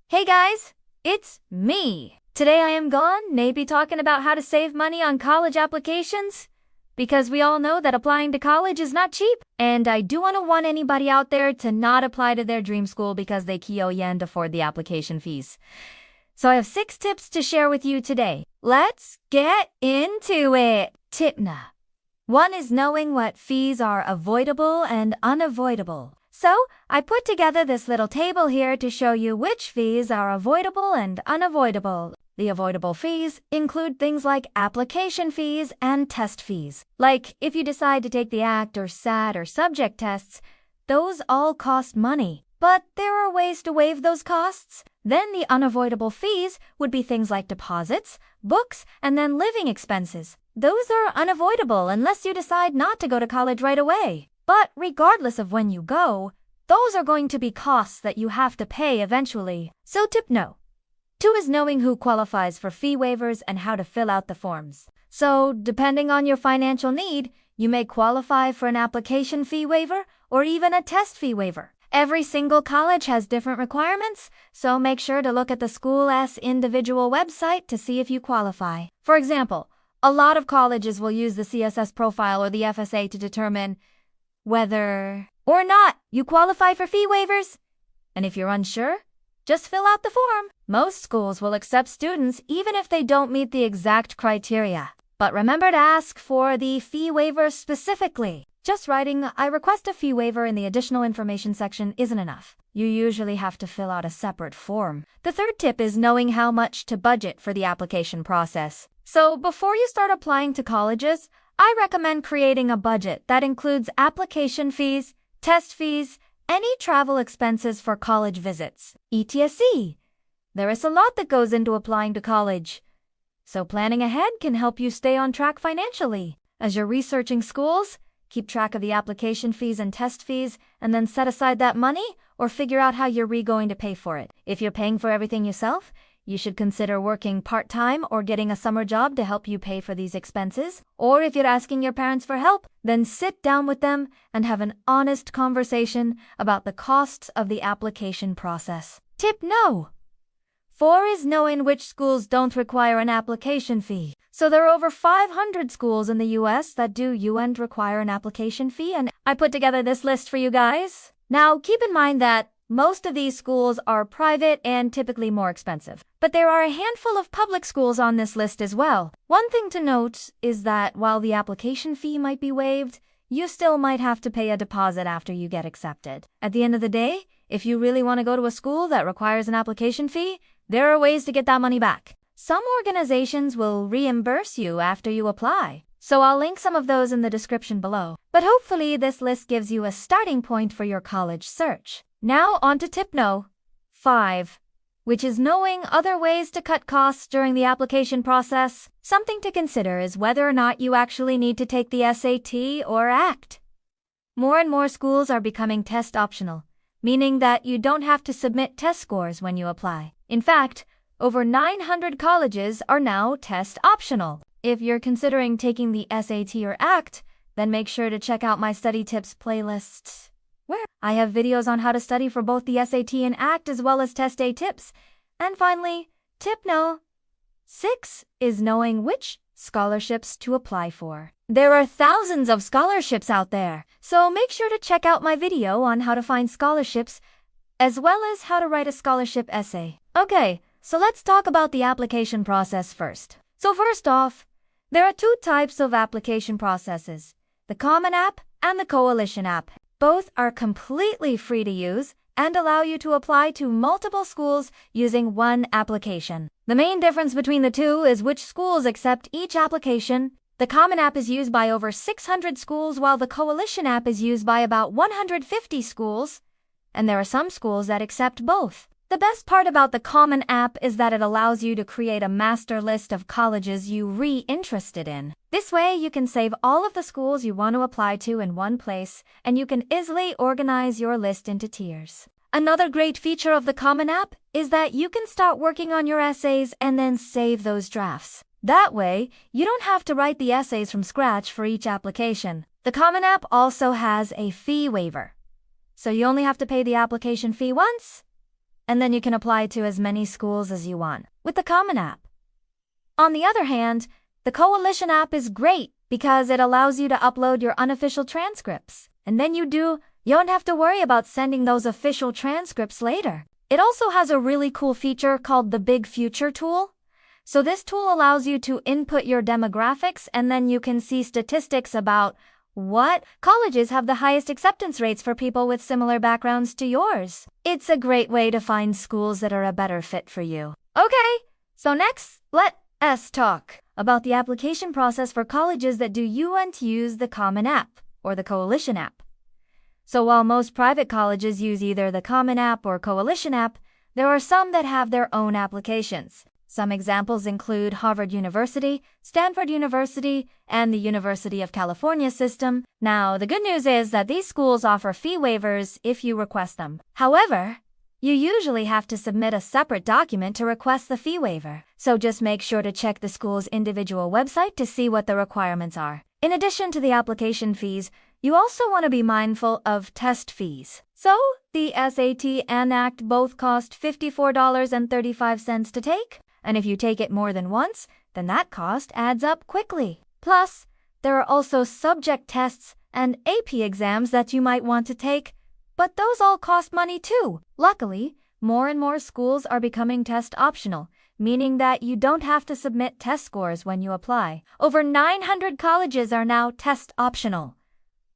Hey guys, it's me. Today I am gonna be talking about how to save money on college applications, because we all know that applying to college is not cheap, and I do want to warn anybody out there to not apply to their dream school because they can't afford the application fees. So I have 6 tips to share with you today. Let's get into it. Tip na. 1 is knowing what fees are avoidable and unavoidable. So, I put together this little table here to show you which fees are avoidable and unavoidable. The avoidable fees include things like application fees and test fees. Like, if you decide to take the ACT or SAT or subject tests, those all cost money. But there are ways to waive those costs. Then the unavoidable fees would be things like deposits, books, and then living expenses. Those are unavoidable unless you decide not to go to college right away. But regardless of when you go, those are going to be costs that you have to pay eventually. So tip no. 2 is knowing who qualifies for fee waivers and how to fill out the forms. So, depending on your financial need, you may qualify for an application fee waiver or even a test fee waiver. Every single college has different requirements, so make sure to look at the school's individual website to see if you qualify. For example, a lot of colleges will use the CSS profile or the FSA to determine whether or not you qualify for fee waivers. And if you're unsure, just fill out the form. Most schools will accept students even if they don't meet the exact criteria. But remember to ask for the fee waiver specifically. Just writing, "I request a fee waiver" in the additional information section isn't enough. You usually have to fill out a separate form. The 3rd tip is knowing how much to budget for the application process. So before you start applying to colleges, I recommend creating a budget that includes application fees, test fees, any travel expenses for college visits, etc. There is a lot that goes into applying to college, so planning ahead can help you stay on track financially. As you're researching schools, keep track of the application fees and test fees, and then set aside that money or figure out how you're going to pay for it. If you're paying for everything yourself, you should consider working part-time or getting a summer job to help you pay for these expenses. Or if you're asking your parents for help, then sit down with them and have an honest conversation about the costs of the application process. Tip no. 4 is knowing which schools don't require an application fee. So there are over 500 schools in the US that do and require an application fee, and I put together this list for you guys. Now, keep in mind that most of these schools are private and typically more expensive. But there are a handful of public schools on this list as well. One thing to note is that while the application fee might be waived, you still might have to pay a deposit after you get accepted. At the end of the day, if you really want to go to a school that requires an application fee, there are ways to get that money back. Some organizations will reimburse you after you apply, so I'll link some of those in the description below. But hopefully this list gives you a starting point for your college search. Now on to tip no. 5, which is knowing other ways to cut costs during the application process. Something to consider is whether or not you actually need to take the SAT or ACT. More and more schools are becoming test optional, meaning that you don't have to submit test scores when you apply. In fact, over 900 colleges are now test optional. If you're considering taking the SAT or ACT, then make sure to check out my study tips playlist, where I have videos on how to study for both the SAT and ACT as well as test day tips. And finally, tip no. 6 is knowing which scholarships to apply for. There are thousands of scholarships out there, so make sure to check out my video on how to find scholarships as well as how to write a scholarship essay. Okay, so let's talk about the application process first. So first off, there are 2 types of application processes, the Common App and the Coalition App. Both are completely free to use and allow you to apply to multiple schools using one application. The main difference between the 2 is which schools accept each application. The Common App is used by over 600 schools while the Coalition App is used by about 150 schools, and there are some schools that accept both. The best part about the Common App is that it allows you to create a master list of colleges you're interested in. This way, you can save all of the schools you want to apply to in one place, and you can easily organize your list into tiers. Another great feature of the Common App is that you can start working on your essays and then save those drafts. That way, you don't have to write the essays from scratch for each application. The Common App also has a fee waiver, so you only have to pay the application fee once, and then you can apply to as many schools as you want with the Common App. On the other hand, the Coalition app is great because it allows you to upload your unofficial transcripts, and then you don't have to worry about sending those official transcripts later. It also has a really cool feature called the Big Future tool. So this tool allows you to input your demographics, and then you can see statistics about what colleges have the highest acceptance rates for people with similar backgrounds to yours. It's a great way to find schools that are a better fit for you. Okay, so next, let us talk about the application process for colleges that do want to use the Common App or the Coalition app. So while most private colleges use either the Common App or Coalition app, there are some that have their own applications. Some examples include Harvard University, Stanford University, and the University of California system. Now, the good news is that these schools offer fee waivers if you request them. However, you usually have to submit a separate document to request the fee waiver, so just make sure to check the school's individual website to see what the requirements are. In addition to the application fees, you also want to be mindful of test fees. So, the SAT and ACT both cost $54.35 to take. And if you take it more than once, then that cost adds up quickly. Plus, there are also subject tests and AP exams that you might want to take, but those all cost money too. Luckily, more and more schools are becoming test optional, meaning that you don't have to submit test scores when you apply. Over 900 colleges are now test optional.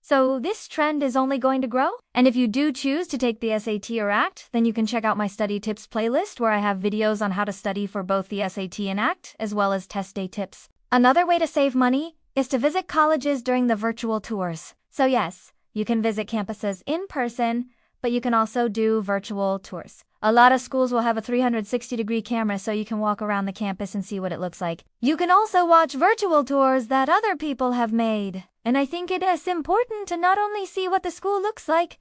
So this trend is only going to grow. And if you do choose to take the SAT or ACT, then you can check out my study tips playlist where I have videos on how to study for both the SAT and ACT, as well as test day tips. Another way to save money is to visit colleges during the virtual tours. So yes, you can visit campuses in person, but you can also do virtual tours. A lot of schools will have a 360-degree camera so you can walk around the campus and see what it looks like. You can also watch virtual tours that other people have made. And I think it is important to not only see what the school looks like,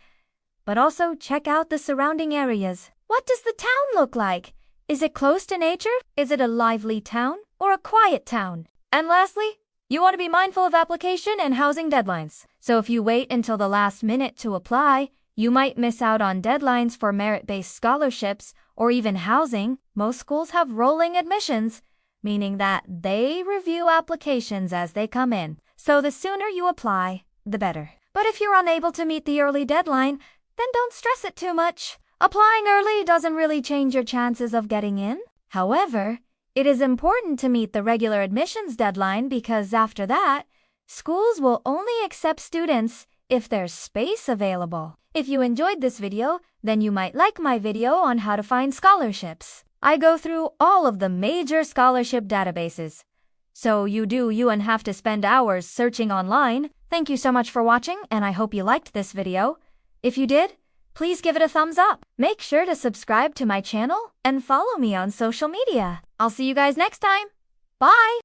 but also check out the surrounding areas. What does the town look like? Is it close to nature? Is it a lively town or a quiet town? And lastly, you want to be mindful of application and housing deadlines. So if you wait until the last minute to apply, you might miss out on deadlines for merit-based scholarships or even housing. Most schools have rolling admissions, meaning that they review applications as they come in. So the sooner you apply, the better. But if you're unable to meet the early deadline, then don't stress it too much. Applying early doesn't really change your chances of getting in. However, it is important to meet the regular admissions deadline because after that, schools will only accept students if there's space available. If you enjoyed this video, then you might like my video on how to find scholarships. I go through all of the major scholarship databases. So you and have to spend hours searching online. Thank you so much for watching, and I hope you liked this video. If you did, please give it a thumbs up. Make sure to subscribe to my channel and follow me on social media. I'll see you guys next time. Bye!